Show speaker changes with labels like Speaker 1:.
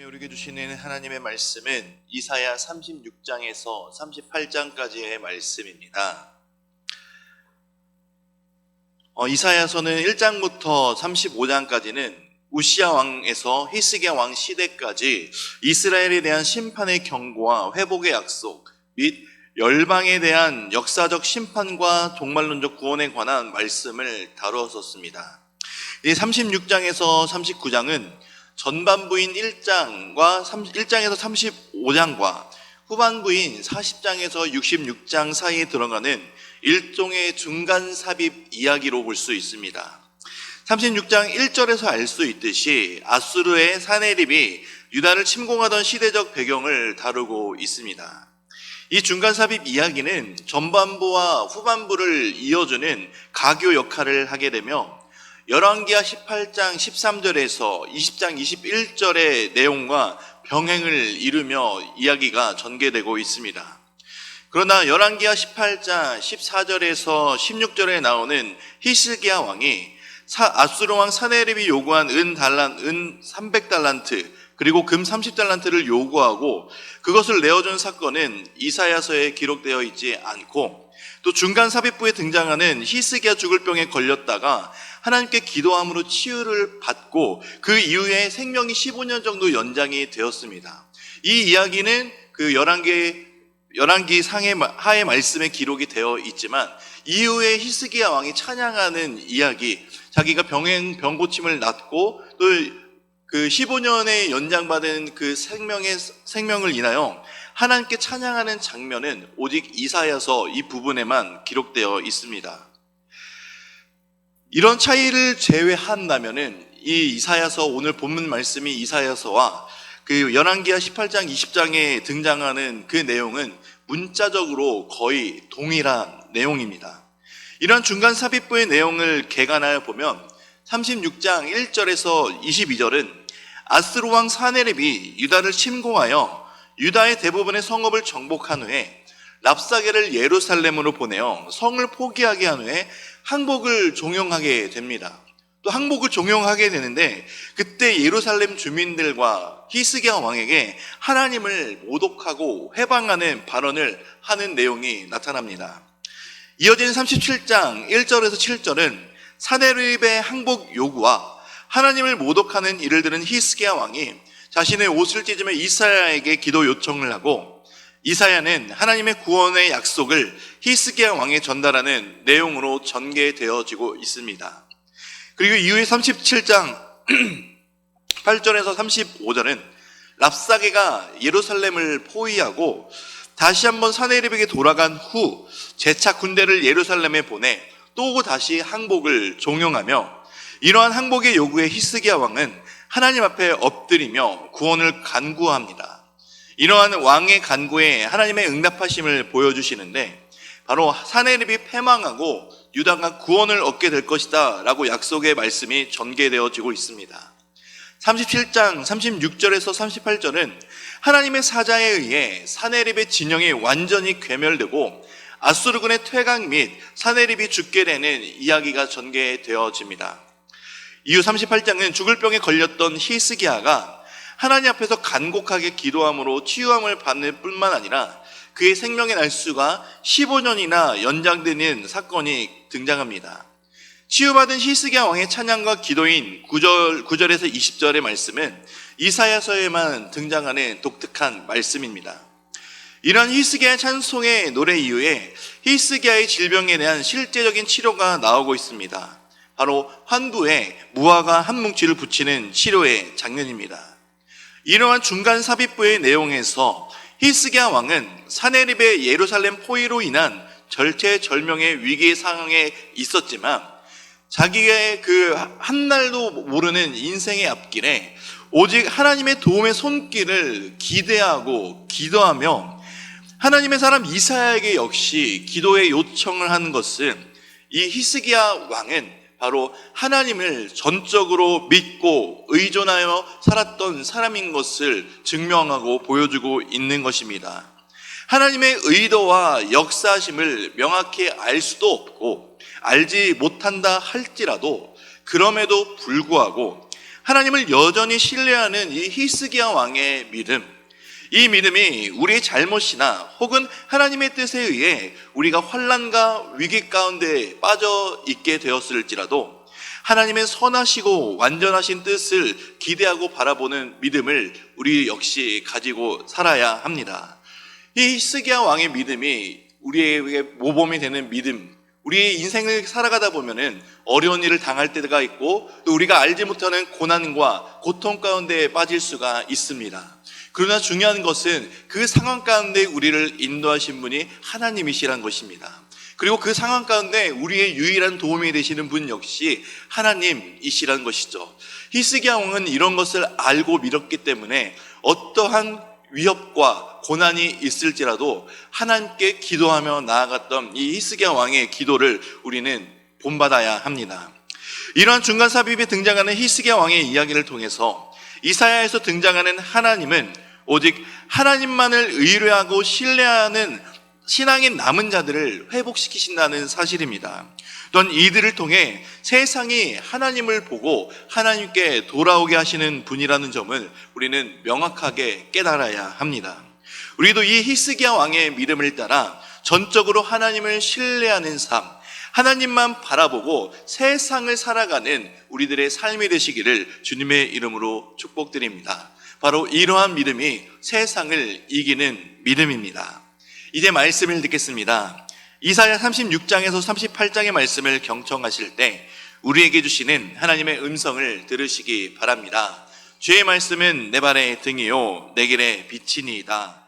Speaker 1: 우리에게 주시는 하나님의 말씀은 이사야 36장에서 38장까지의 말씀입니다. 이사야서는 1장부터 35장까지는 우시야 왕에서 히스기야 왕 시대까지 이스라엘에 대한 심판의 경고와 회복의 약속 및 열방에 대한 역사적 심판과 종말론적 구원에 관한 말씀을 다루었습니다. 이 36장에서 39장은 전반부인 1장에서 35장과 후반부인 40장에서 66장 사이에 들어가는 일종의 중간 삽입 이야기로 볼 수 있습니다. 36장 1절에서 알 수 있듯이 아수르의 사네립이 유다를 침공하던 시대적 배경을 다루고 있습니다. 이 중간 삽입 이야기는 전반부와 후반부를 이어주는 가교 역할을 하게 되며 열왕기하 18장 13절에서 20장 21절의 내용과 병행을 이루며 이야기가 전개되고 있습니다. 그러나 열왕기하 18장 14절에서 16절에 나오는 히스기야 왕이 아수르 왕 사네립이 요구한 은 300달란트 그리고 금 30달란트를 요구하고 그것을 내어준 사건은 이사야서에 기록되어 있지 않고, 또 중간 삽입부에 등장하는 히스기야 죽을 병에 걸렸다가 하나님께 기도함으로 치유를 받고 그 이후에 생명이 15년 정도 연장이 되었습니다. 이 이야기는 그 열왕기 하의 말씀에 기록이 되어 있지만 이후에 히스기야 왕이 찬양하는 이야기, 자기가 병 고침을 낫고 또 그 15년의 연장받은 그 생명을 인하여 하나님께 찬양하는 장면은 오직 이사야서 이 부분에만 기록되어 있습니다. 이런 차이를 제외한다면은 이 이사야서, 오늘 본문 말씀이 이사야서와 그 열왕기하 18장 20장에 등장하는 그 내용은 문자적으로 거의 동일한 내용입니다. 이런 중간 삽입부의 내용을 개관하여 보면 36장 1절에서 22절은 아스루 왕 사네립이 유다를 침공하여 유다의 대부분의 성읍을 정복한 후에 랍사게를 예루살렘으로 보내어 성을 포기하게 한 후에 항복을 종용하게 됩니다. 또 항복을 종용하게 되는데 그때 예루살렘 주민들과 히스기야 왕에게 하나님을 모독하고 회방하는 발언을 하는 내용이 나타납니다. 이어지는 37장 1절에서 7절은 사네립의 항복 요구와 하나님을 모독하는 이를 들은 히스기야 왕이 자신의 옷을 찢으며 이사야에게 기도 요청을 하고, 이사야는 하나님의 구원의 약속을 히스기야 왕에 전달하는 내용으로 전개되어지고 있습니다. 그리고 이후에 37장 8절에서 35절은 랍사게가 예루살렘을 포위하고 다시 한번 사네립에게 돌아간 후 재차 군대를 예루살렘에 보내 또 다시 항복을 종용하며, 이러한 항복의 요구에 히스기야 왕은 하나님 앞에 엎드리며 구원을 간구합니다. 이러한 왕의 간구에 하나님의 응답하심을 보여주시는데 바로 사네립이 패망하고 유다가 구원을 얻게 될 것이다 라고 약속의 말씀이 전개되어지고 있습니다. 37장 36절에서 38절은 하나님의 사자에 의해 사네립의 진영이 완전히 괴멸되고 아수르군의 퇴각 및 사네립이 죽게 되는 이야기가 전개되어집니다. 이후 38장은 죽을 병에 걸렸던 히스기야가 하나님 앞에서 간곡하게 기도함으로 치유함을 받을 뿐만 아니라 그의 생명의 날수가 15년이나 연장되는 사건이 등장합니다. 치유받은 히스기야 왕의 찬양과 기도인 9절에서 20절의 말씀은 이사야서에만 등장하는 독특한 말씀입니다. 이런 히스기야의 찬송의 노래 이후에 히스기야의 질병에 대한 실제적인 치료가 나오고 있습니다. 바로 환부에 무화과 한 뭉치를 붙이는 치료의 장면입니다. 이러한 중간 삽입부의 내용에서 히스기야 왕은 사네립의 예루살렘 포위로 인한 절체절명의 위기 상황에 있었지만 자기의 그 한날도 모르는 인생의 앞길에 오직 하나님의 도움의 손길을 기대하고 기도하며 하나님의 사람 이사야에게 역시 기도의 요청을 하는 것은 이 히스기야 왕은 바로 하나님을 전적으로 믿고 의존하여 살았던 사람인 것을 증명하고 보여주고 있는 것입니다. 하나님의 의도와 역사심을 명확히 알 수도 없고 알지 못한다 할지라도 그럼에도 불구하고 하나님을 여전히 신뢰하는 이 히스기야 왕의 믿음, 이 믿음이 우리의 잘못이나 혹은 하나님의 뜻에 의해 우리가 환난과 위기 가운데 빠져 있게 되었을지라도 하나님의 선하시고 완전하신 뜻을 기대하고 바라보는 믿음을 우리 역시 가지고 살아야 합니다. 이 히스기야 왕의 믿음이 우리에게 모범이 되는 믿음, 우리의 인생을 살아가다 보면은 어려운 일을 당할 때가 있고 또 우리가 알지 못하는 고난과 고통 가운데 빠질 수가 있습니다. 그러나 중요한 것은 그 상황 가운데 우리를 인도하신 분이 하나님이시란 것입니다. 그리고 그 상황 가운데 우리의 유일한 도움이 되시는 분 역시 하나님이시란 것이죠. 히스기야 왕은 이런 것을 알고 믿었기 때문에 어떠한 위협과 고난이 있을지라도 하나님께 기도하며 나아갔던 이 히스기야 왕의 기도를 우리는 본받아야 합니다. 이러한 중간 삽입에 등장하는 히스기야 왕의 이야기를 통해서 이사야에서 등장하는 하나님은 오직 하나님만을 의뢰하고 신뢰하는 신앙의 남은 자들을 회복시키신다는 사실입니다. 또한 이들을 통해 세상이 하나님을 보고 하나님께 돌아오게 하시는 분이라는 점을 우리는 명확하게 깨달아야 합니다. 우리도 이 히스기야 왕의 믿음을 따라 전적으로 하나님을 신뢰하는 삶, 하나님만 바라보고 세상을 살아가는 우리들의 삶이 되시기를 주님의 이름으로 축복드립니다. 바로 이러한 믿음이 세상을 이기는 믿음입니다. 이제 말씀을 듣겠습니다. 이사야 36장에서 38장의 말씀을 경청하실 때 우리에게 주시는 하나님의 음성을 들으시기 바랍니다. 주의 말씀은 내 발의 등이요 내 길의 빛이니이다.